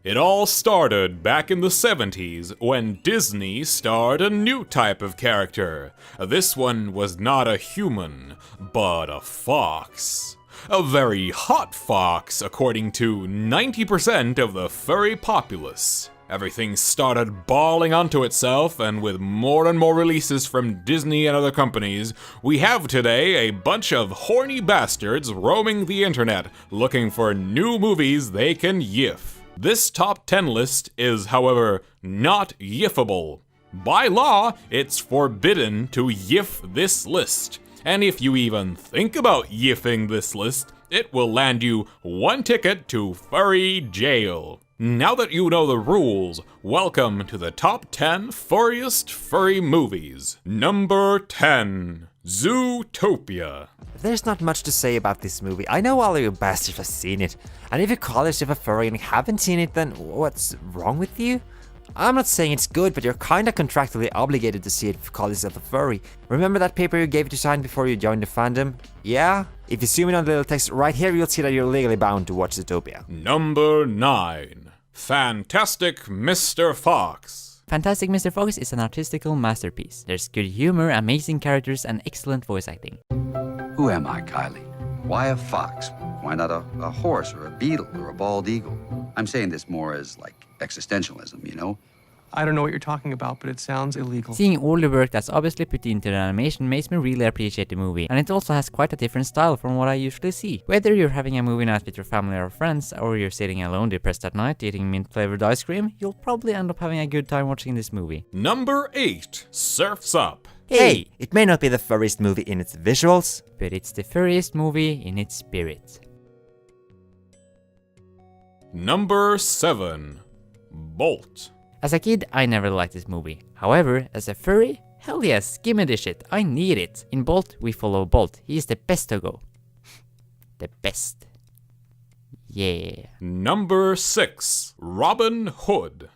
It all started back in the 70s when Disney starred a new type of character. This one was not a human, but a fox. A very hot fox, according to 90% of the furry populace. Everything started balling onto itself, and with more and more releases from Disney and other companies, we have today a bunch of horny bastards roaming the internet, looking for new movies they can yiff. This top 10 list is, however, not yiffable. By law, it's forbidden to yiff this list. And if you even think about yiffing this list, it will land you one ticket to furry jail. Now that you know the rules, welcome to the top 10 furriest furry movies. Number 10, Zootopia. There's not much to say about this movie. I know all of you bastards have seen it. And if you call yourself a furry and haven't seen it, then what's wrong with you? I'm not saying it's good, but you're kinda contractually obligated to see it if you call yourself a furry. Remember that paper you gave to sign before you joined the fandom? Yeah? If you zoom in on the little text right here, you'll see that you're legally bound to watch Zootopia. Number 9, Fantastic Mr. Fox. Fantastic Mr. Fox is an artistical masterpiece. There's good humor, amazing characters, and excellent voice acting. Who am I, Kylie? Why a fox? Why not a horse or a beetle or a bald eagle? I'm saying this more as like existentialism, you know? I don't know what you're talking about, but it sounds illegal. Seeing all the work that's obviously put into the animation makes me really appreciate the movie, and it also has quite a different style from what I usually see. Whether you're having a movie night with your family or friends, or you're sitting alone depressed at night eating mint-flavored ice cream, you'll probably end up having a good time watching this movie. Number 8, Surf's Up. Hey, it may not be the furriest movie in its visuals, but it's the furriest movie in its spirit. Number 7, Bolt. As a kid, I never liked this movie. However, as a furry, hell yes, give me this shit, I need it. In Bolt, we follow Bolt. He is the best to go. The best. Yeah. Number 6, Robin Hood.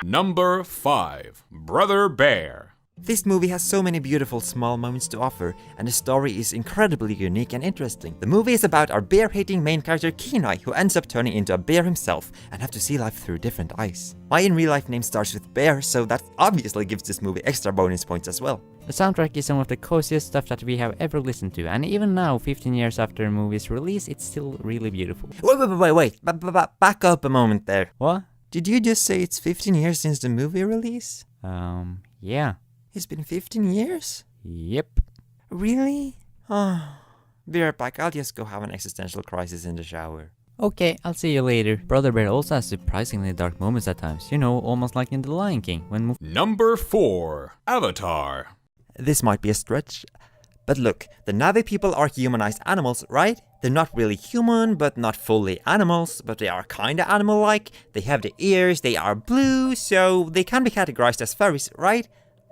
Number 5, Brother Bear. This movie has so many beautiful small moments to offer, and the story is incredibly unique and interesting. The movie is about our bear-hating main character Kenai, who ends up turning into a bear himself and have to see life through different eyes. My in-real-life name starts with Bear, so that obviously gives this movie extra bonus points as well. The soundtrack is some of the coziest stuff that we have ever listened to, and even now, 15 years after the movie's release, it's still really beautiful. Wait, back up a moment there. What? Did you just say it's 15 years since the movie release? Yeah. It's been 15 years? Yep. Really? Oh, be right back, I'll just go have an existential crisis in the shower. Okay, I'll see you later. Brother Bear also has surprisingly dark moments at times, you know, almost like in The Lion King, when Number 4, Avatar. This might be a stretch, but look, the Na'vi people are humanized animals, right? They're not really human, but not fully animals, but they are kinda animal-like. They have the ears, they are blue, so they can be categorized as furries, right?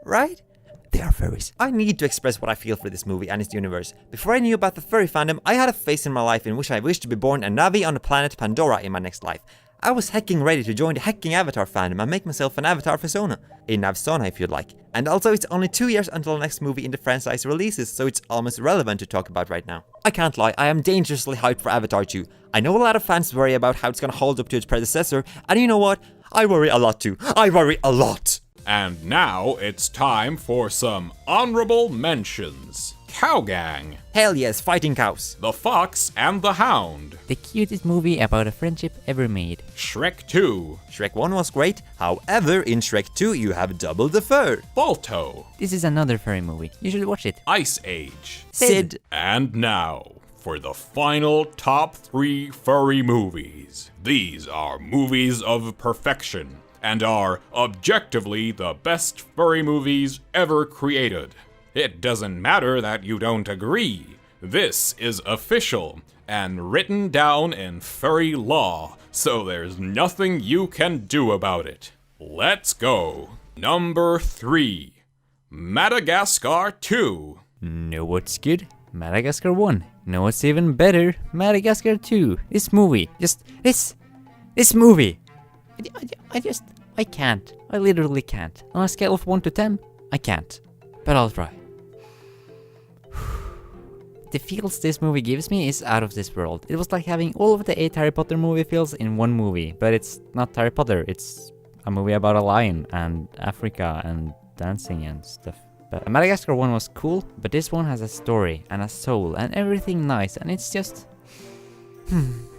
Right? They are furries. I need to express what I feel for this movie and its universe. Before I knew about the furry fandom, I had a phase in my life in which I wished to be born a Na'vi on the planet Pandora in my next life. I was hecking ready to join the hecking Avatar fandom and make myself an Avatar persona. A Navsona if you'd like. And also it's only 2 years until the next movie in the franchise releases, so it's almost relevant to talk about right now. I can't lie, I am dangerously hyped for Avatar 2. I know a lot of fans worry about how it's gonna hold up to its predecessor, and you know what? I worry a lot too. I worry a lot! And now it's time for some honorable mentions. Cow Gang, Hell yes, fighting cows. The Fox and the Hound, the cutest movie about a friendship ever made. Shrek 2, Shrek 1 was great, however in Shrek 2 you have double the fur. Balto, This is another furry movie. You should watch it. Ice Age, Sid. and now, for the final top 3 furry movies. These are movies of perfection and are objectively the best furry movies ever created. It doesn't matter that you don't agree. This is official and written down in furry law, so there's nothing you can do about it. Let's go. Number 3. Madagascar 2. Know what's good? Madagascar 1. Know what's even better? Madagascar 2. This movie. This movie. I can't. I literally can't. On a scale of 1 to 10, I can't. But I'll try. The feels this movie gives me is out of this world. It was like having all of the 8 Harry Potter movie feels in one movie. But it's not Harry Potter. It's a movie about a lion and Africa and dancing and stuff. But Madagascar 1 was cool, but this one has a story and a soul and everything nice, and it's just...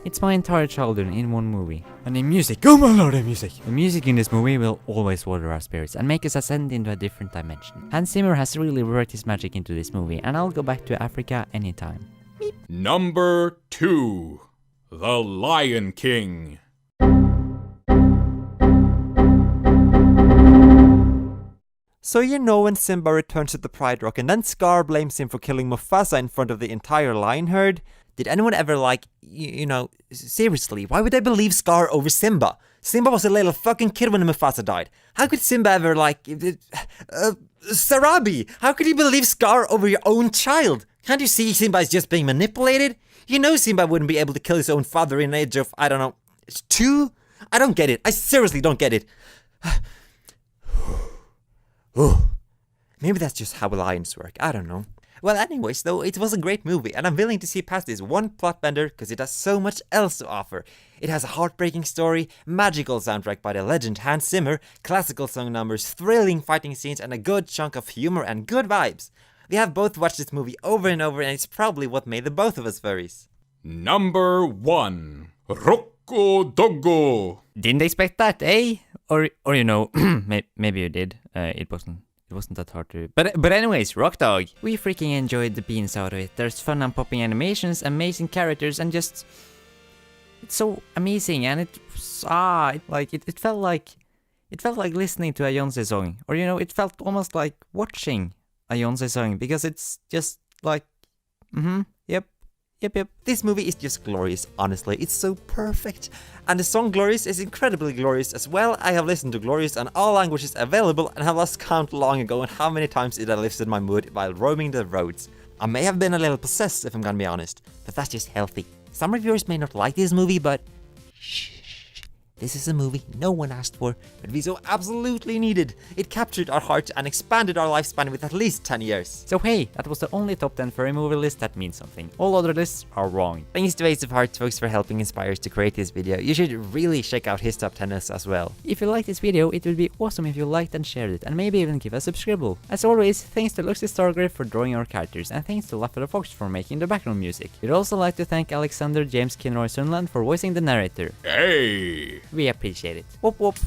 It's my entire childhood in one movie. And the music, oh my lord, the music! The music in this movie will always water our spirits and make us ascend into a different dimension. Hans Zimmer has really worked his magic into this movie, and I'll go back to Africa anytime. Beep. Number 2. The Lion King. So you know when Simba returns to the Pride Rock and then Scar blames him for killing Mufasa in front of the entire lion herd? Did anyone ever seriously, why would they believe Scar over Simba? Simba was a little fucking kid when Mufasa died. How could Simba ever Sarabi, how could you believe Scar over your own child? Can't you see Simba is just being manipulated? You know Simba wouldn't be able to kill his own father in the age of, 2? I don't get it. I seriously don't get it. Maybe that's just how lions work, I don't know. Well, anyways, though, it was a great movie, and I'm willing to see past this one plot bender because it has so much else to offer. It has a heartbreaking story, magical soundtrack by the legend Hans Zimmer, classical song numbers, thrilling fighting scenes, and a good chunk of humor and good vibes. We have both watched this movie over and over, and it's probably what made the both of us furries. Number 1. Rocco Doggo. Didn't expect that, eh? Or maybe you did. It wasn't that hard to... But anyways, Rock Dog. We freaking enjoyed the beans out of it. There's fun and popping animations, amazing characters, and just... It's so amazing, and it felt like listening to a Beyoncé song. Or, it felt almost like watching a Beyoncé song, because it's just like... Yep. This movie is just glorious, honestly. It's so perfect. And the song Glorious is incredibly glorious as well. I have listened to Glorious on all languages available and have lost count long ago on how many times it has lifted my mood while roaming the roads. I may have been a little possessed if I'm gonna be honest, but that's just healthy. Some reviewers may not like this movie, but shh. This is a movie no one asked for, but we so absolutely needed. It captured our heart and expanded our lifespan with at least 10 years. So hey, that was the only top 10 furry movie list that means something. All other lists are wrong. Thanks to Ace of Hearts folks for helping inspire us to create this video. You should really check out his top 10 lists as well. If you liked this video, it would be awesome if you liked and shared it, and maybe even give a subscribe. As always, thanks to Luxy Stargrave for drawing our characters, and thanks to Laffer the Fox for making the background music. We'd also like to thank Alexander James Kinroy Sunland for voicing the narrator. Hey! We appreciate it. Whoop whoop.